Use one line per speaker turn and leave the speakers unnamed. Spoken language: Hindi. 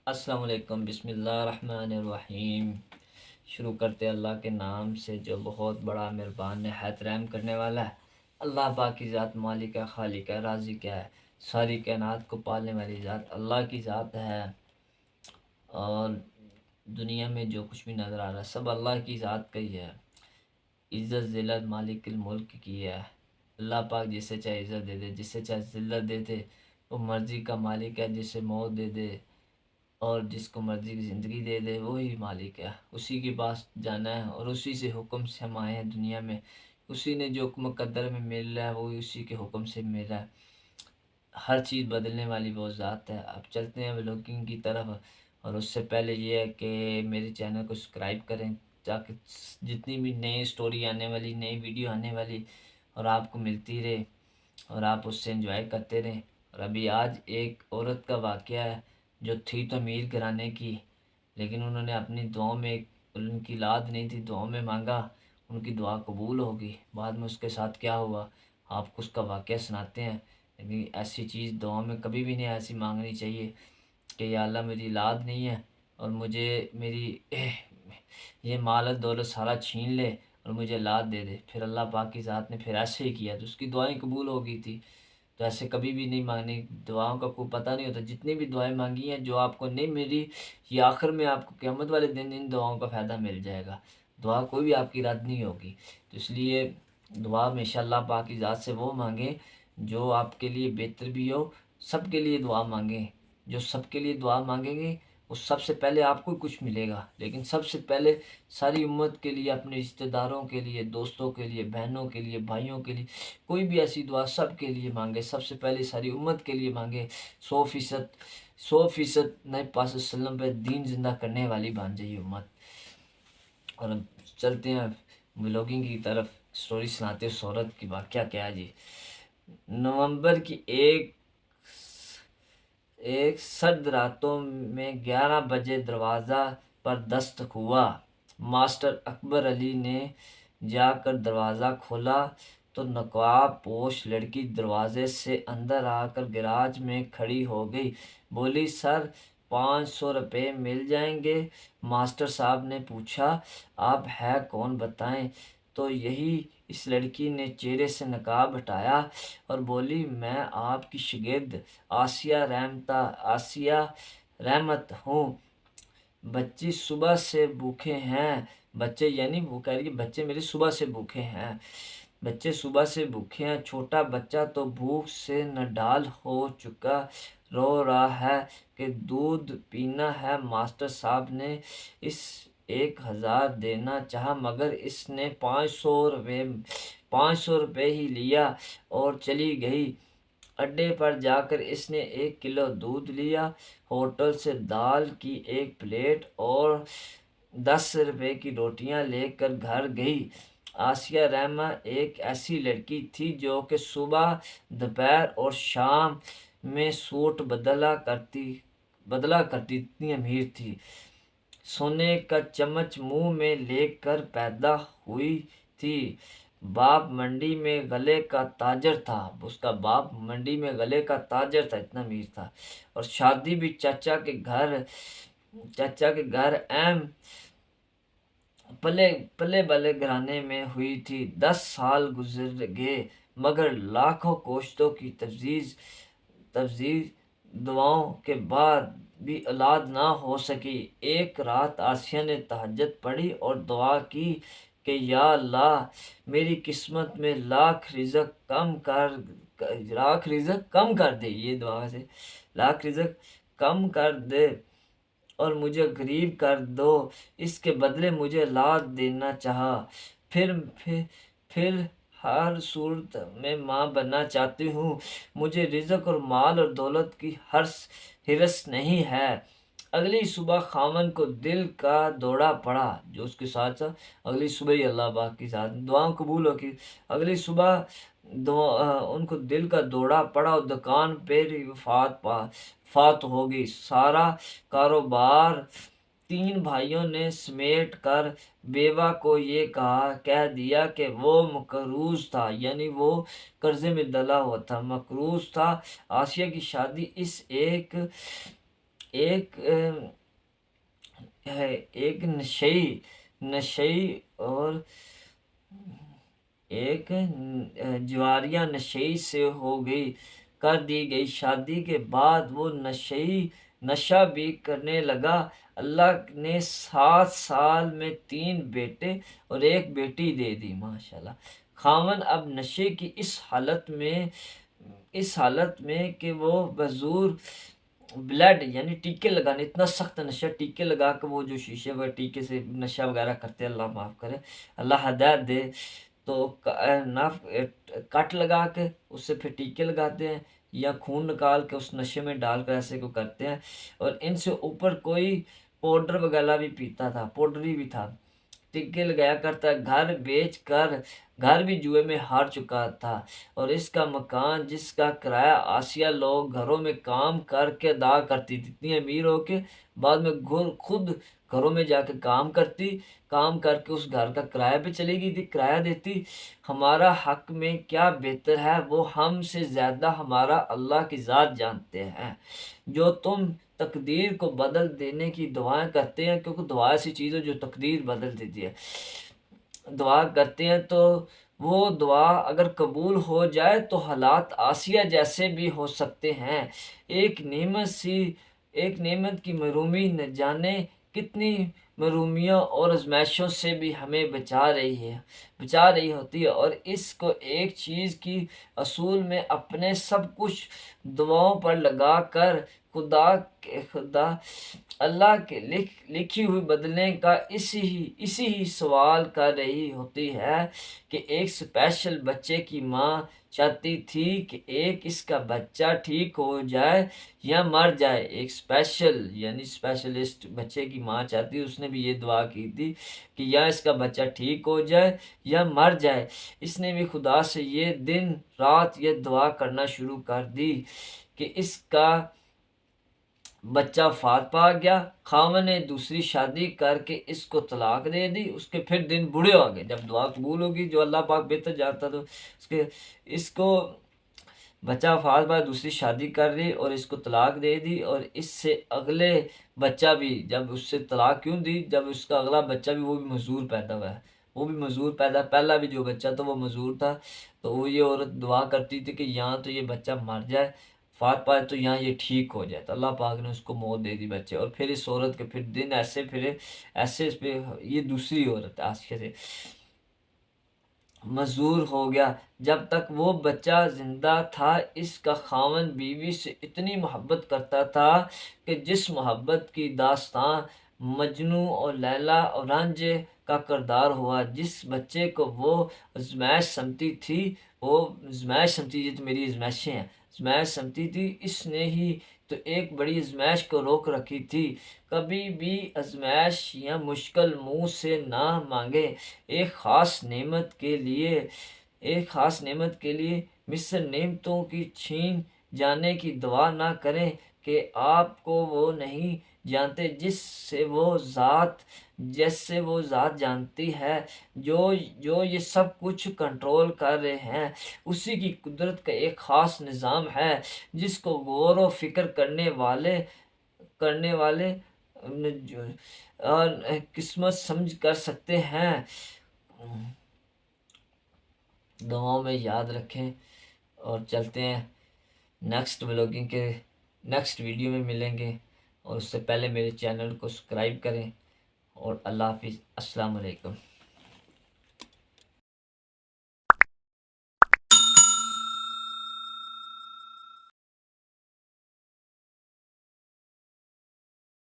अस्सलाम वालेकुम बिस्मिल्लाहिर्रहमानिर्रहीम। शुरू करते अल्लाह के नाम से जो बहुत बड़ा मेहरबान नहायत रहम करने वाला है। अल्लाह पाक की ज़ात मालिक है, खालिक है, राज़िक है। सारी कायनात को पालने वाली ज़ात अल्लाह की ज़ात है। और दुनिया में जो कुछ भी नज़र आ रहा है सब अल्लाह की ज़ात का ही है। इज़्ज़त ज़िल्लत मालिकुल मुल्क की है। अल्लाह पाक जिसे चाहे इज़्ज़त दे दे, जिसे चाहे ज़िल्लत दे दे। वो मर्ज़ी का मालिक है, जिसे मौत दे दे और जिसको मर्ज़ी की ज़िंदगी दे दे वही मालिक है। उसी के पास जाना है और उसी से हुक्म से हम आए हैं दुनिया में। उसी ने जो मुकद्दर में मिल रहा है वो उसी के हुक्म से मिल रहा है। हर चीज़ बदलने वाली वो ज़ात है। अब चलते हैं व्लॉगिंग की तरफ। और उससे पहले ये है कि मेरे चैनल को सब्सक्राइब करें ताकि जितनी भी नई स्टोरी आने वाली, नई वीडियो आने वाली और आपको मिलती रहे और आप उससे एंजॉय करते रहें। और अभी आज एक औरत का वाक़या है जो थी तो अमीर घराने की, लेकिन उन्होंने अपनी दुआओं में, उनकी औलाद नहीं थी, दुआओं में मांगा, उनकी दुआ कबूल हो गई। बाद में उसके साथ क्या हुआ आपको उसका वाक़या सुनाते हैं। लेकिन ऐसी चीज़ दुआ में कभी भी नहीं ऐसी मांगनी चाहिए कि या अल्लाह मेरी औलाद नहीं है और मुझे मेरी ये माल दौलत सारा छीन ले और मुझे औलाद दे दे। फिर अल्लाह पाक की ज़ात ने फिर ऐसे ही किया तो उसकी दुआएं कबूल हो गई थी। तो ऐसे कभी भी नहीं मांगनी। दुआओं का कोई पता नहीं होता। जितनी भी दुआएं मांगी हैं जो आपको नहीं मिली, ये आखिर में आपको क़यामत वाले दिन इन दुआओं का फ़ायदा मिल जाएगा। दुआ कोई भी आपकी रद्द नहीं होगी। तो इसलिए दुआ हमेशा अल्लाह पाक की ज़ात से वो मांगें जो आपके लिए बेहतर भी हो। सबके लिए दुआ मांगें। जो सबके लिए दुआ मांगेंगे वो सबसे पहले आपको ही कुछ मिलेगा, लेकिन सबसे पहले सारी उम्मत के लिए, अपने रिश्तेदारों के लिए, दोस्तों के लिए, बहनों के लिए, भाइयों के लिए कोई भी ऐसी दुआ सबके लिए मांगे। सबसे पहले सारी उम्मत के लिए मांगे। 100% 100% नबी पाक वसल्लम पे दीन जिंदा करने वाली बन जाइए उम्मत। और अब चलते हैं व्लॉगिंग की तरफ। स्टोरी सुनाते हैं उस औरत की। वाक़या क्या है जी। नवंबर की एक एक सर्द रातों में 11 बजे दरवाज़ा पर दस्तक हुआ। मास्टर अकबर अली ने जाकर दरवाज़ा खोला तो नकाब पोश लड़की दरवाजे से अंदर आकर गैराज में खड़ी हो गई। बोली, सर 500 रुपये मिल जाएंगे? मास्टर साहब ने पूछा। आप है कौन बताएं? तो यही। इस लड़की ने चेहरे से नकाब हटाया और बोली, मैं आपकी शागिर्द आसिया रहमत हूँ। बच्ची सुबह से भूखे हैं। बच्चे यानी वो कह रही है बच्चे मेरे सुबह से भूखे हैं। बच्चे सुबह से भूखे हैं। छोटा बच्चा तो भूख से नडाल हो चुका, रो रहा है कि दूध पीना है। मास्टर साहब ने इस 1000 देना चाहा मगर इसने 500 रुपये ही लिया और चली गई। अड्डे पर जाकर इसने 1 किलो दूध लिया। होटल से दाल की एक प्लेट और 10 रुपए की रोटियां लेकर घर गई। आसिया रहमा एक ऐसी लड़की थी जो कि सुबह, दोपहर और शाम में सूट बदला करती इतनी अमीर थी। सोने का चम्मच मुंह में लेकर पैदा हुई थी। बाप मंडी में गले का ताजर था। उसका बाप मंडी में गले का ताजर था, इतना अमीर था। और शादी भी चाचा के घर एम पले पले बले घराने में हुई थी। 10 साल गुजर गए मगर लाखों कोशिशों की तफजीज दुआओं के बाद भी औलाद ना हो सकी। एक रात आसिया ने तहज्जुद पढ़ी और दुआ की कि या अल्लाह मेरी किस्मत में लाख रिज़्क कम कर दे। ये दुआ से लाख रिज़्क कम कर दे और मुझे गरीब कर दो। इसके बदले मुझे औलाद देना चाहा। फिर हर सूरत में माँ बनना चाहती हूँ। मुझे रिज़्क और माल और दौलत की हिरस नहीं है। अगली सुबह खामन को दिल का दौरा पड़ा। जो उसके साथ था अगली सुबह ही अल्लाह पाक के साथ दुआएं कबूल हो गई। अगली सुबह उनको दिल का दौरा पड़ा और दुकान पर ही फात हो गई। सारा कारोबार 3 भाइयों ने समेट कर बेवा को ये कह दिया कि वो मकरूज था, यानी वो कर्जे में डला हुआ था, मकरूज था। आसिया की शादी इस एक एक है, एक नशई नशई और एक ज्वारिया नशई से हो गई, कर दी गई शादी के बाद वो नशई नशा भी करने लगा। अल्लाह ने 7 साल में 3 बेटे और एक बेटी दे दी। माशाल्लाह। खामन अब नशे की इस हालत में कि वो बजूर ब्लड यानी टीके लगाने, इतना सख्त नशा, टीके लगा के वो जो शीशे वगैरह टीके से नशा वगैरह करते हैं, अल्लाह माफ़ करे, अल्लाह हदायत दे। तो नाफ कट लगा के उससे फिर टीके लगाते हैं या खून निकाल के उस नशे में डाल कर ऐसे को करते हैं। और इनसे ऊपर कोई पाउडर वगैरह भी पीता था, पाउडरी भी था, टिक्के लगाया करता, घर बेच कर घर भी जुए में हार चुका था। और इसका मकान जिसका किराया आसिया लोग घरों में काम करके अदा करती थी, इतनी अमीर हो के बाद में खुद घरों में जाकर काम करती, काम करके उस घर का किराया पे चली गई थी, किराया देती। हमारा हक में क्या बेहतर है वो हमसे ज़्यादा हमारा अल्लाह की ज़ात जानते हैं। जो तुम तकदीर को बदल देने की दुआएं करते हैं, क्योंकि दुआ ऐसी चीज़ है जो तकदीर बदल देती है, दुआ करते हैं तो वो दुआ अगर कबूल हो जाए तो हालात आसिया जैसे भी हो सकते हैं। एक एक नेमत की महरूमी न जाने कितनी महरूमियों और आजमाइशों से भी हमें बचा रही होती है। और इसको एक चीज़ की असूल में अपने सब कुछ दुआओं पर लगा कर खुदा अल्लाह के लिखी हुई बदलने का इसी ही सवाल कर रही होती है कि एक स्पेशल बच्चे की माँ चाहती थी कि एक इसका बच्चा ठीक हो जाए या मर जाए। एक यानी स्पेशलिस्ट बच्चे की माँ चाहती, उसने भी ये दुआ की थी कि या इसका बच्चा ठीक हो जाए या मर जाए। इसने भी खुदा से ये दिन रात ये दुआ करना शुरू कर दी कि इसका बच्चा फात पा गया। खामन ने दूसरी शादी करके इसको तलाक दे दी। उसके फिर दिन बुरे हो गए, जब दुआ कबूल होगी जो अल्लाह पाक बेहतर जानता, तो इसको बच्चा फात पा, दूसरी शादी कर दी और इसको तलाक दे दी। और इससे अगले बच्चा भी, जब उससे तलाक क्यों दी, जब उसका अगला बच्चा भी वो भी मजदूर पैदा हुआ है, वो भी मजदूर पैदा, पहला भी जो बच्चा था वो मजदूर था। तो वो ये औरत दुआ करती थी कि यहाँ तो ये बच्चा मर जाए, फात पाए तो यहाँ ये ठीक हो जाए। तो अल्लाह पाक ने उसको मौत दे दी बच्चे। और फिर इस औरत के फिर दिन ऐसे फिरे, ऐसे इस पे ये दूसरी औरत आशिया से मजबूर हो गया। जब तक वो बच्चा जिंदा था इसका खावन बीवी से इतनी मोहब्बत करता था कि जिस मोहब्बत की दास्तां मजनू और लैला और रांझे का किरदार हुआ। जिस बच्चे को वो आजमाइश समझती थी, वो आजमाइश समझती, ये तो मेरी आजमाइशें हैं, आजमाइश समझती थी, इसने ही तो एक बड़ी आजमाइश को रोक रखी थी। कभी भी आजमाइश या मुश्किल मुंह से ना मांगे। एक ख़ास नेमत के लिए मिस्र नेमतों की छीन जाने की दुआ ना करें कि आपको वो नहीं जानते जैसे वो ज़ात जानती है, जो ये सब कुछ कंट्रोल कर रहे हैं। उसी की कुदरत का एक ख़ास निज़ाम है जिसको गौर व फिक्र करने वाले और किस्मत समझ कर सकते हैं। दुआओं में याद रखें और चलते हैं। नेक्स्ट वीडियो में मिलेंगे। और उससे पहले मेरे चैनल को सब्सक्राइब करें। और अल्लाह हाफिज़, अस्सलाम वालेकुम।